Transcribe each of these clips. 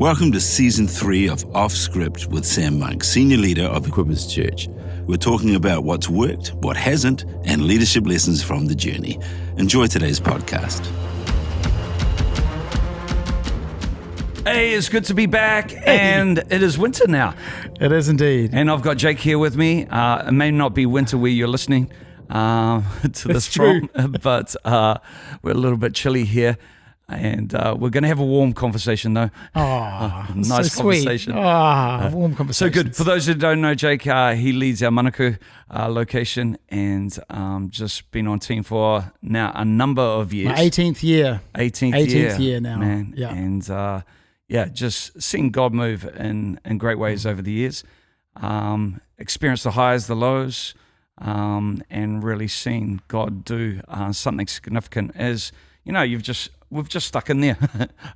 Welcome to Season 3 of Off Script with Sam Monk, Senior Leader of Equippers Church. We're talking about what's worked, what hasn't, and leadership lessons from the journey. Enjoy today's podcast. Hey, it's good to be back, and it is winter now. It is indeed. And I've got Jake here with me. It may not be winter where you're listening to this from, but we're a little bit chilly here. And we're going to have a warm conversation, though. Oh, nice so conversation. Sweet. Warm conversation. So good. For those who don't know, Jake, he leads our Manukau location and just been on team for now a number of years. My 18th year. 18th year now. Man. Yeah. And just seeing God move in great ways over the years. Experienced the highs, the lows, and really seen God do something significant as, you know, we've just stuck in there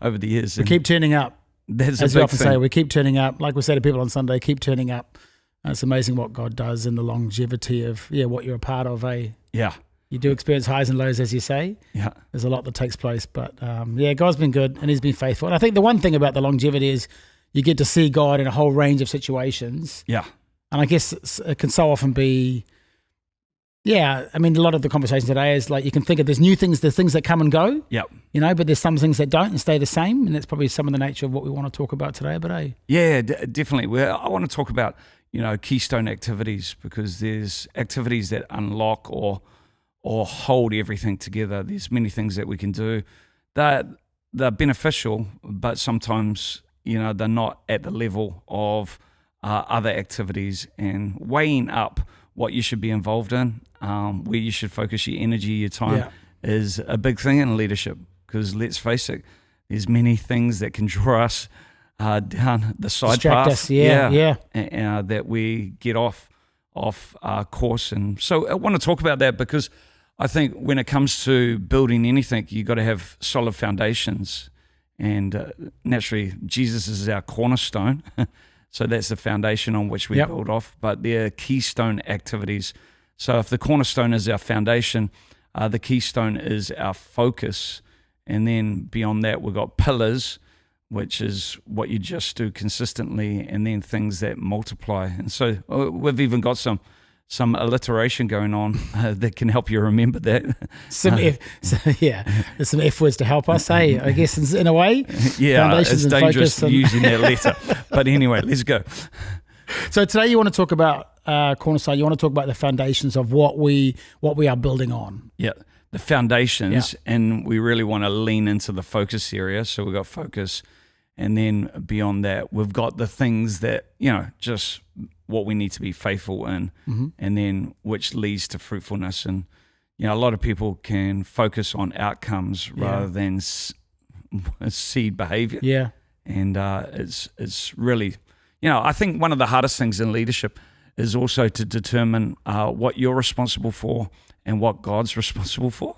over the years. We keep turning up. That's as a we big often thing. say, we keep turning up. Like we say to people on Sunday, keep turning up. It's amazing what God does in the longevity of what you're a part of. Yeah. You do experience highs and lows, as you say. Yeah. There's a lot that takes place. But God's been good and he's been faithful. And I think the one thing about the longevity is you get to see God in a whole range of situations. Yeah. And I guess it can so often be, a lot of the conversation today is like you can think of there's things that come and go. Yep. You know, but there's some things that don't and stay the same. And that's probably some of the nature of what we want to talk about today. But Yeah, definitely. I want to talk about, Keystone activities, because there's activities that unlock or hold everything together. There's many things that we can do that they're beneficial, but sometimes, they're not at the level of other activities, and weighing up what you should be involved in, where you should focus your energy, your time is a big thing in leadership, because let's face it, there's many things that can draw us down the side distract path. Us, that we get off course. And so I want to talk about that, because I think when it comes to building anything, you've got to have solid foundations. And naturally, Jesus is our cornerstone. So that's the foundation on which we build off. But they're keystone activities. So if the cornerstone is our foundation, the keystone is our focus. And then beyond that, we've got pillars, which is what you just do consistently, and then things that multiply. And so we've even got some alliteration going on that can help you remember that. There's some F words to help us, I guess, in a way. Yeah, foundations it's and dangerous focus using that letter. But anyway, let's go. So today you want to talk about Cornerstone. You want to talk about the foundations of what we are building on. Yeah, the foundations, and we really want to lean into the focus area. So we've got focus, and then beyond that, we've got the things that, just what we need to be faithful in, and then which leads to fruitfulness. And, a lot of people can focus on outcomes rather than seed behavior. Yeah. And it's really, I think one of the hardest things in leadership is also to determine what you're responsible for and what God's responsible for.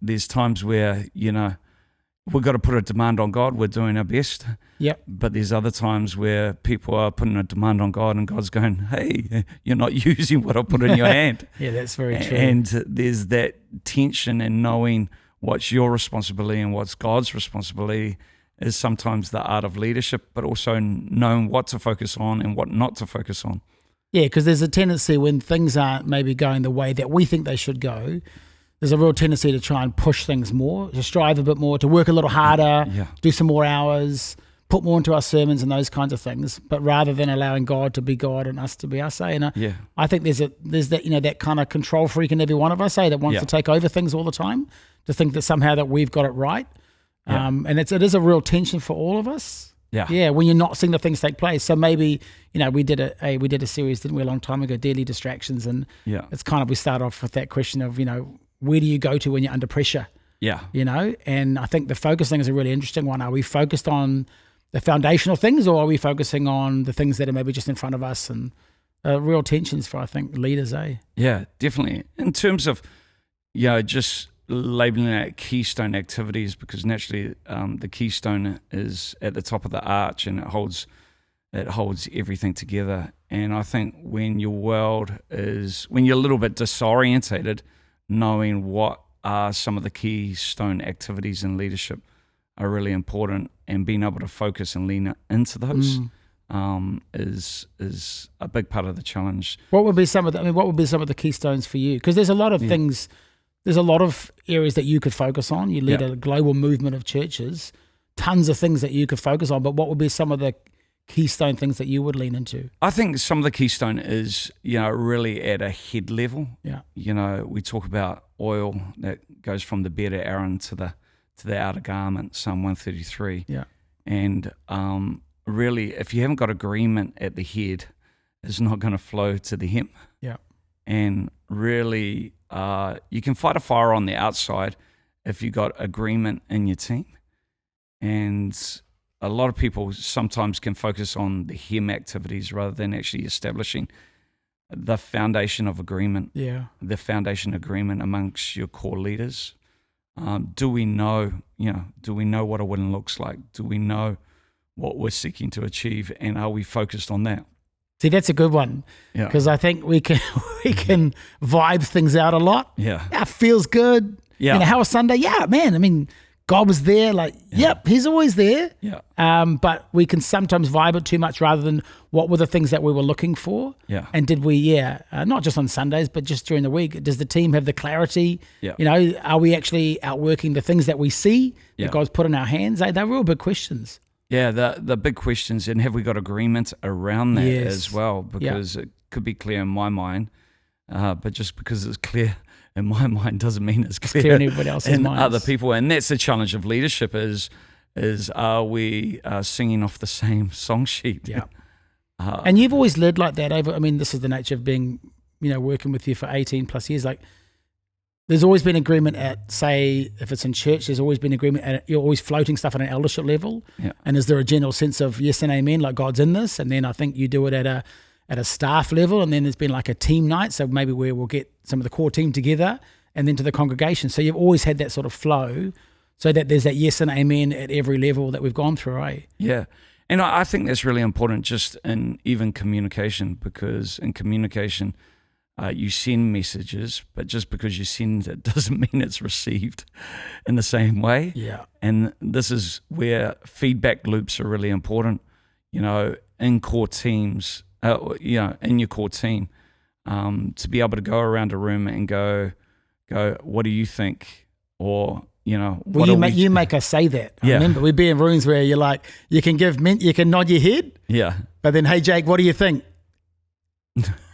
There's times where, we've got to put a demand on God. We're doing our best. Yep. But there's other times where people are putting a demand on God, and God's going, hey, you're not using what I put in your hand. Yeah, that's very true. And there's that tension in knowing what's your responsibility and what's God's responsibility is sometimes the art of leadership, but also knowing what to focus on and what not to focus on. Yeah, because there's a tendency when things aren't maybe going the way that we think they should go, there's a real tendency to try and push things more, to strive a bit more, to work a little harder, do some more hours, put more into our sermons and those kinds of things. But rather than allowing God to be God and us to be us, I think there's that that kind of control freak in every one of us, that wants to take over things all the time, to think that somehow that we've got it right. And it is a real tension for all of us. Yeah, when you're not seeing the things take place. So maybe, we did a series, didn't we, a long time ago, Deadly Distractions, and it's kind of, we start off with that question of, where do you go to when you're under pressure? Yeah. And I think the focus thing is a really interesting one. Are we focused on the foundational things, or are we focusing on the things that are maybe just in front of us? And real tensions for, I think, leaders, Yeah, definitely. In terms of, just labeling out keystone activities, because naturally the keystone is at the top of the arch, and it holds everything together. And I think when you're a little bit disorientated, knowing what are some of the keystone activities in leadership are really important, and being able to focus and lean into those is a big part of the challenge. What would be some of the keystones for you? Because there's a lot of things, there's a lot of areas that you could focus on. You lead a global movement of churches, tons of things that you could focus on, but what would be some of the keystone things that you would lean into? I think some of the keystone is, really at a head level. Yeah. We talk about oil that goes from the beard of Aaron to the outer garment, Psalm 133. Yeah. And really, if you haven't got agreement at the head, it's not going to flow to the hem. Yeah. And really, you can fight a fire on the outside if you got agreement in your team. And a lot of people sometimes can focus on the hem activities rather than actually establishing the foundation of agreement. Yeah. The foundation agreement amongst your core leaders. Do we know what a win looks like? Do we know what we're seeking to achieve, and are we focused on that? See, that's a good one, because I think we can vibe things out a lot. Yeah, it feels good. Yeah, how was Sunday? Yeah, man. I mean, God was there. Yep, He's always there. Yeah. But we can sometimes vibe it too much rather than what were the things that we were looking for. Yeah. And did we? Not just on Sundays, but just during the week. Does the team have the clarity? Yeah. Are we actually outworking the things that we see that God's put in our hands? They're real big questions. Yeah, the big questions, and have we got agreement around that as well? Because it could be clear in my mind, but just because it's clear in my mind doesn't mean it's clear in everybody else's minds. Other people. And that's the challenge of leadership is are we singing off the same song sheet? Yeah. And you've always led like that over, this is the nature of being, working with you for 18 plus years. Like, there's always been agreement at, say, if it's in church, there's always been agreement at, you're always floating stuff at an eldership level. Yeah. And is there a general sense of yes and amen, like God's in this? And then I think you do it at a staff level, and then there's been like a team night, so maybe where we'll get some of the core team together and then to the congregation. So you've always had that sort of flow, so that there's that yes and amen at every level that we've gone through, right? Yeah. And I think that's really important just in even communication, because in communication, you send messages, but just because you send it doesn't mean it's received in the same way. Yeah. And this is where feedback loops are really important, in core teams, in your core team, to be able to go around a room and go, what do you think? Or, you make us say that. I remember we'd be in rooms where you're like, you can nod your head. Yeah. But then, hey, Jake, what do you think?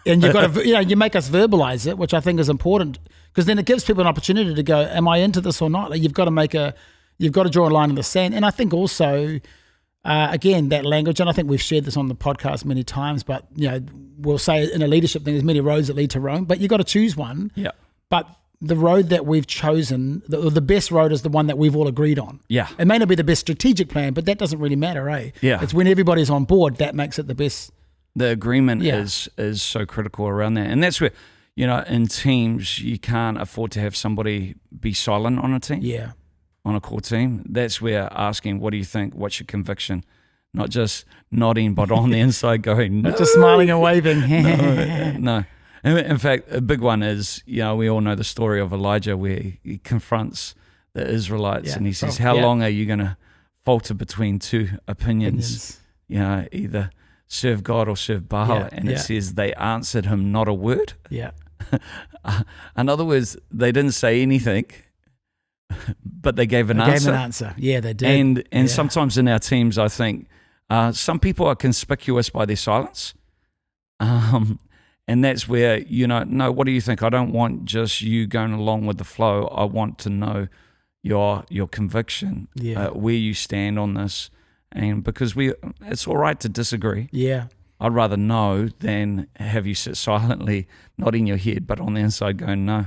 And you've got to, you make us verbalize it, which I think is important, because then it gives people an opportunity to go, am I into this or not? Like, you've got to draw a line in the sand. And I think also, again, that language, and I think we've shared this on the podcast many times, but, we'll say in a leadership thing, there's many roads that lead to Rome, but you've got to choose one. Yeah. But the road that we've chosen, the best road is the one that we've all agreed on. Yeah. It may not be the best strategic plan, but that doesn't really matter, eh? Yeah. It's when everybody's on board that makes it the best. The agreement is so critical around that. And that's where, in teams, you can't afford to have somebody be silent on a team. Yeah. On a core team. That's where asking, what do you think? What's your conviction? Not just nodding, but on the inside going, no. Not just smiling and waving. No. In fact, a big one is, we all know the story of Elijah where he confronts the Israelites and he says, how long are you going to falter betwing two opinions? Either serve God or serve Baal. It says they answered him not a word. Yeah. In other words, they didn't say anything, but they gave an answer. Yeah, they did. And sometimes in our teams, I think some people are conspicuous by their silence. And that's where, no, what do you think? I don't want just you going along with the flow. I want to know your conviction, where you stand on this. And because it's all right to disagree. Yeah. I'd rather know than have you sit silently, nodding your head, but on the inside going, no.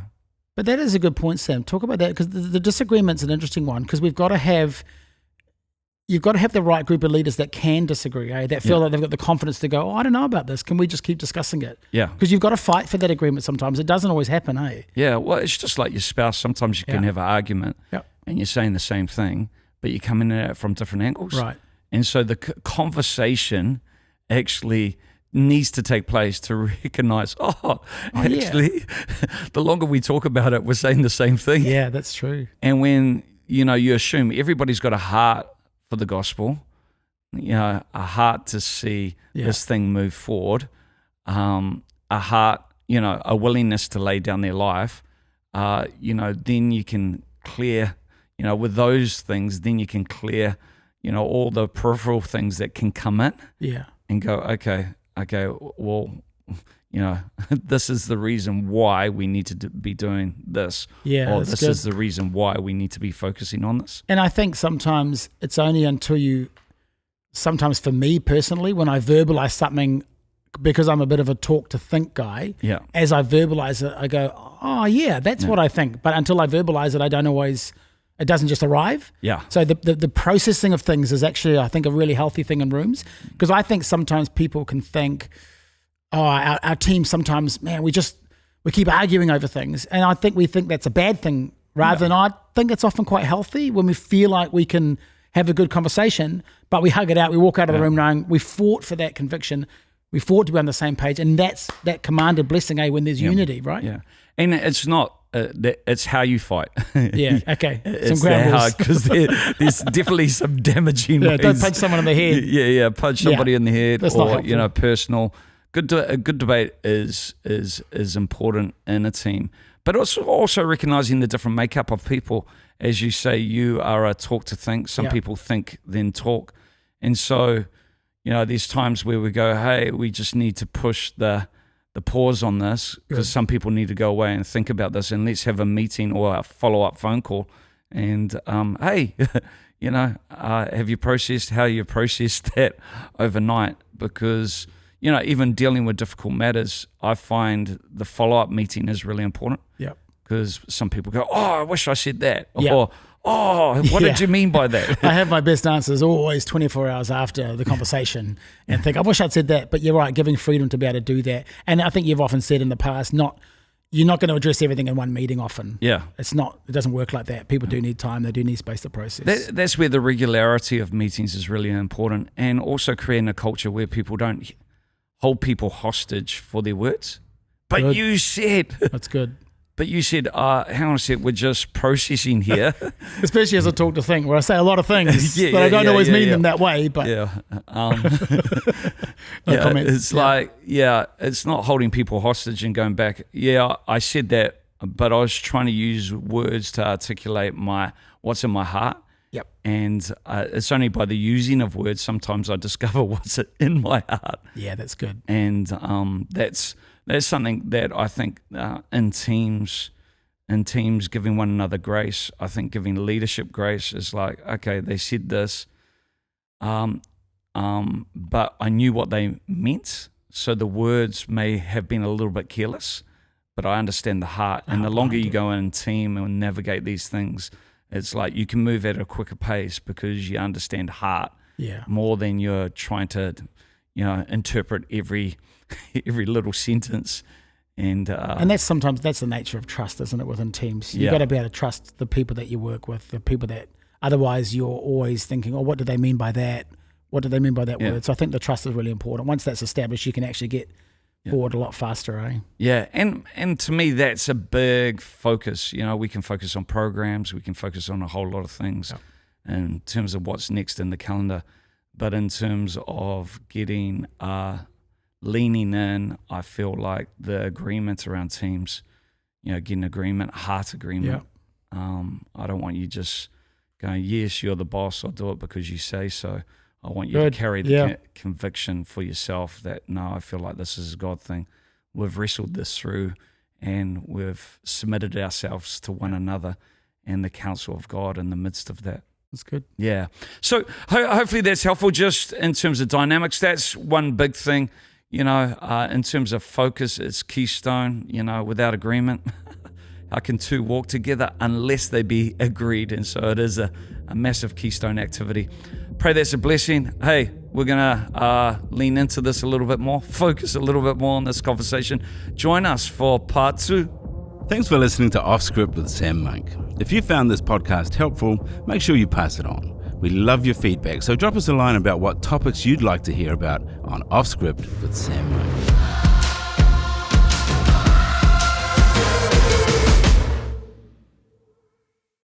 But that is a good point, Sam. Talk about that, because the disagreement's an interesting one, because you've got to have the right group of leaders that can disagree, that feel like they've got the confidence to go, I don't know about this. Can we just keep discussing it? Yeah. Because you've got to fight for that agreement sometimes. It doesn't always happen, eh? Yeah, well, it's just like your spouse. Sometimes you can have an argument and you're saying the same thing, but you're coming at it from different angles. Right. And so the conversation actually needs to take place to recognize, the longer we talk about it, we're saying the same thing. Yeah, that's true. And when you assume everybody's got a heart for the gospel, a heart to see this thing move forward, a heart, a willingness to lay down their life, then you can clear, with those things, then you can clear, all the peripheral things that can come in and go, okay, well, this is the reason why we need to be doing this. Yeah, or this is the reason why we need to be focusing on this. And I think sometimes it's only until sometimes for me personally, when I verbalize something, because I'm a bit of a talk to think guy, as I verbalize it, I go, oh yeah, that's what I think. But until I verbalize it, it doesn't just arrive. Yeah. So the processing of things is actually, I think, a really healthy thing in rooms, because I think sometimes people can think, our team sometimes, man, we keep arguing over things. And I think we think that's a bad thing, rather than I think it's often quite healthy when we feel like we can have a good conversation, but we hug it out, we walk out of the room knowing we fought for that conviction, we fought to be on the same page, and that's that commanded blessing, when there's unity, right? Yeah. And it's not, it's how you fight. Yeah, okay. It's that hard, because there's definitely some damaging ways. Don't punch someone in the head. Yeah, punch somebody in the head, that's or personal. A good debate is important in a team, but also recognizing the different makeup of people. As you say, you are a talk to think. Some people think then talk, and so there's times where we go, hey, we just need to push the pause on this, because some people need to go away and think about this, and let's have a meeting or a follow-up phone call. And hey, have you processed how you processed that overnight? Because even dealing with difficult matters, I find the follow-up meeting is really important. Yeah. Because some people go, oh, I wish I said that. Or, oh, what did you mean by that? I have my best answers always 24 hours after the conversation and think, I wish I'd said that. But you're right, giving freedom to be able to do that. And I think you've often said in the past, you're not going to address everything in one meeting often. Yeah. It doesn't work like that. People do need time. They do need space to process. That's where the regularity of meetings is really important, and also creating a culture where people don't hold people hostage for their words. But Good. you said... That's good. But you said, hang on a sec, we're just processing here. Especially as I talk to think, where I say a lot of things, but I don't always mean them that way. But it's like, it's not holding people hostage and going back. Yeah, I said that, but I was trying to use words to articulate what's in my heart. Yep. And it's only by the using of words sometimes I discover what's in my heart. Yeah, that's good. And that's something that I think in teams giving one another grace, I think giving leadership grace is like, okay, they said this, but I knew what they meant. So the words may have been a little bit careless, but I understand the heart. And the longer you go in team and navigate these things, it's like you can move at a quicker pace because you understand heart more than you're trying to, interpret every little sentence. And that's the nature of trust, isn't it, within teams? You've got to be able to trust the people that you work with, the people that otherwise you're always thinking, oh, what do they mean by that? What do they mean by that word? So I think the trust is really important. Once that's established, you can actually get forward a lot faster, eh? Yeah, and to me, that's a big focus. We can focus on programs, we can focus on a whole lot of things in terms of what's next in the calendar. But in terms of getting... leaning in, I feel like the agreements around teams, getting agreement, heart agreement. I don't want you just going, yes, you're the boss, I'll do it because you say so. I want you to carry the conviction for yourself that, no, I feel like this is a God thing. We've wrestled this through and we've submitted ourselves to one another and the counsel of God in the midst of that. That's good. Yeah. So hopefully that's helpful just in terms of dynamics. That's one big thing. In terms of focus, it's Keystone, without agreement. How can two walk together unless they be agreed? And so it is a massive Keystone activity. Pray that's a blessing. Hey, we're going to lean into this a little bit more, focus a little bit more on this conversation. Join us for part 2. Thanks for listening to Off Script with Sam Monk. If you found this podcast helpful, make sure you pass it on. We love your feedback, so drop us a line about what topics you'd like to hear about on Off Script with Sam Monk.